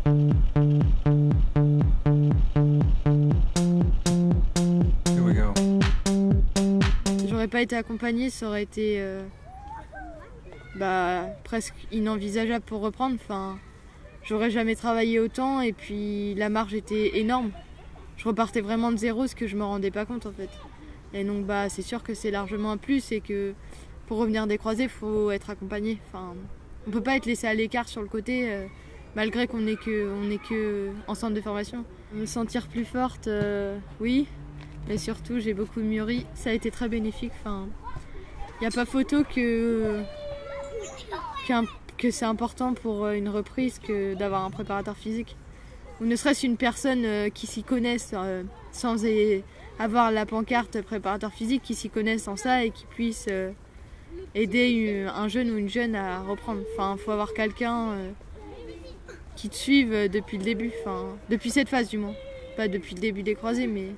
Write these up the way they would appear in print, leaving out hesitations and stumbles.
Here we go. Si j'aurais pas été accompagnée, ça aurait été presque inenvisageable pour reprendre. Enfin, j'aurais jamais travaillé autant et puis la marge était énorme. Je repartais vraiment de zéro, ce que je me rendais pas compte en fait. Et donc c'est sûr que c'est largement un plus et que pour revenir des croisés, il faut être accompagné. Enfin, on peut pas être laissé à l'écart sur le côté malgré qu'on n'est que en centre de formation. Me sentir plus forte, oui, mais surtout j'ai beaucoup mûri. Ça a été très bénéfique. Enfin, il n'y a pas photo que c'est important pour une reprise que d'avoir un préparateur physique. Ou ne serait-ce une personne qui s'y connaisse sans avoir la pancarte préparateur physique, qui s'y connaisse en ça et qui puisse aider un jeune ou une jeune à reprendre. Enfin, il faut avoir quelqu'un qui te suive depuis le début, enfin, depuis cette phase du moins. Pas depuis le début des croisés, mais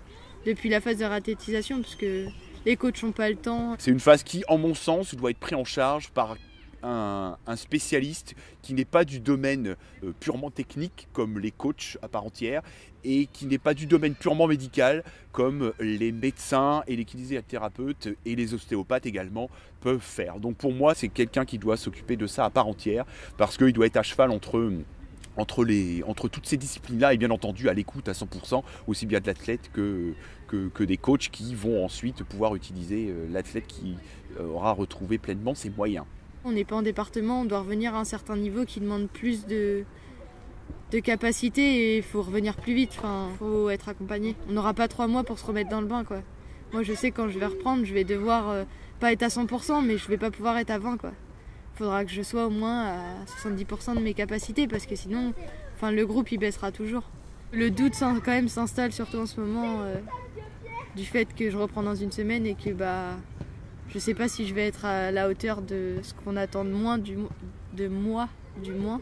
depuis la phase de ratétisation, parce que les coachs n'ont pas le temps. C'est une phase qui, en mon sens, doit être prise en charge par un spécialiste qui n'est pas du domaine purement technique comme les coachs à part entière et qui n'est pas du domaine purement médical comme les médecins et les kinésithérapeutes et les ostéopathes également peuvent faire. Donc pour moi, c'est quelqu'un qui doit s'occuper de ça à part entière parce qu'il doit être à cheval entre toutes ces disciplines-là et bien entendu à l'écoute à 100%, aussi bien de l'athlète que des coachs qui vont ensuite pouvoir utiliser l'athlète qui aura retrouvé pleinement ses moyens. On n'est pas en département, on doit revenir à un certain niveau qui demande plus de capacité et il faut revenir plus vite, enfin, faut être accompagné. On n'aura pas 3 mois pour se remettre dans le bain, quoi. Moi je sais quand je vais reprendre, je vais devoir pas être à 100%, mais je vais pas pouvoir être à 20%, quoi. Faudra que je sois au moins à 70% de mes capacités parce que sinon, enfin, le groupe il baissera toujours. Le doute quand même s'installe surtout en ce moment du fait que je reprends dans une semaine et que je sais pas si je vais être à la hauteur de ce qu'on attend de moi, du moins.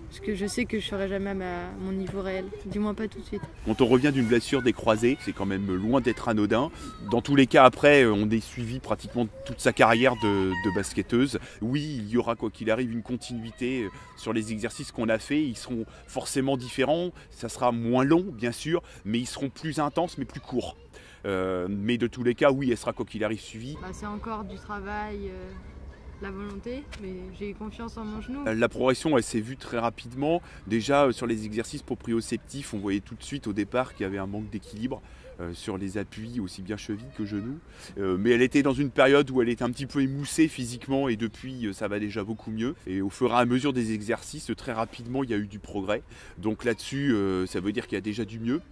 Parce que je sais que je serai jamais à mon niveau réel, du moins pas tout de suite. Quand on revient d'une blessure des croisés, c'est quand même loin d'être anodin. Dans tous les cas, après, on est suivi pratiquement toute sa carrière de basketteuse. Oui, il y aura quoi qu'il arrive une continuité sur les exercices qu'on a faits. Ils seront forcément différents. Ça sera moins long, bien sûr, mais ils seront plus intenses, mais plus courts. Mais de tous les cas, oui, elle sera quoi qu'il arrive suivie. C'est encore du travail. La volonté, mais j'ai confiance en mon genou. La progression, elle s'est vue très rapidement. Déjà, sur les exercices proprioceptifs, on voyait tout de suite au départ qu'il y avait un manque d'équilibre sur les appuis, aussi bien cheville que genou. Mais elle était dans une période où elle était un petit peu émoussée physiquement et depuis, ça va déjà beaucoup mieux. Et au fur et à mesure des exercices, très rapidement, il y a eu du progrès. Donc là-dessus, ça veut dire qu'il y a déjà du mieux.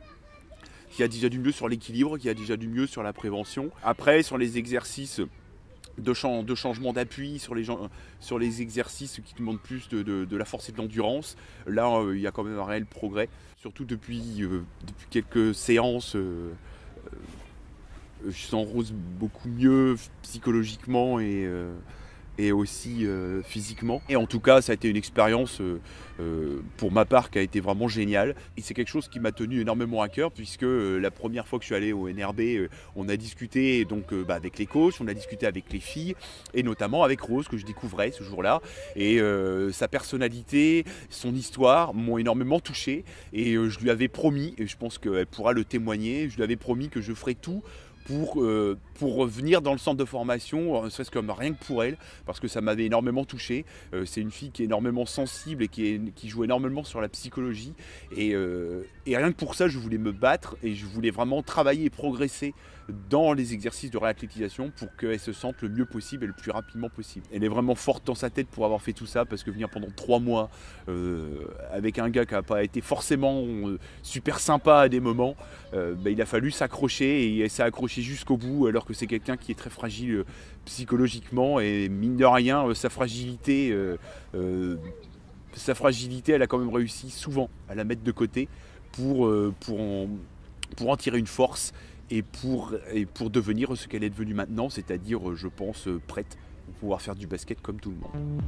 Qu'il y a déjà du mieux sur l'équilibre, qu'il y a déjà du mieux sur la prévention. Après, sur les exercices de changement d'appui, sur les exercices qui demandent plus de la force et de l'endurance, là il y a quand même un réel progrès, surtout depuis quelques séances. Je sens Rose beaucoup mieux psychologiquement et aussi physiquement. Et en tout cas, ça a été une expérience pour ma part qui a été vraiment géniale. Et c'est quelque chose qui m'a tenu énormément à cœur puisque la première fois que je suis allé au NRB, on a discuté donc, avec les coachs, on a discuté avec les filles et notamment avec Rose que je découvrais ce jour-là. Et sa personnalité, son histoire m'ont énormément touché. Et je lui avais promis, et je pense qu'elle pourra le témoigner, je lui avais promis que je ferais tout pour venir dans le centre de formation, ne serait-ce que rien que pour elle, parce que ça m'avait énormément touché. C'est une fille qui est énormément sensible et qui joue énormément sur la psychologie. Et rien que pour ça, je voulais me battre et je voulais vraiment travailler et progresser dans les exercices de réathlétisation pour qu'elle se sente le mieux possible et le plus rapidement possible. Elle est vraiment forte dans sa tête pour avoir fait tout ça, parce que venir pendant 3 mois avec un gars qui n'a pas été forcément super sympa à des moments, il a fallu s'accrocher et elle s'est accrochée jusqu'au bout, alors que c'est quelqu'un qui est très fragile psychologiquement et mine de rien, sa fragilité, elle a quand même réussi souvent à la mettre de côté pour en tirer une force et pour devenir ce qu'elle est devenue maintenant, c'est-à-dire, je pense, prête pour pouvoir faire du basket comme tout le monde.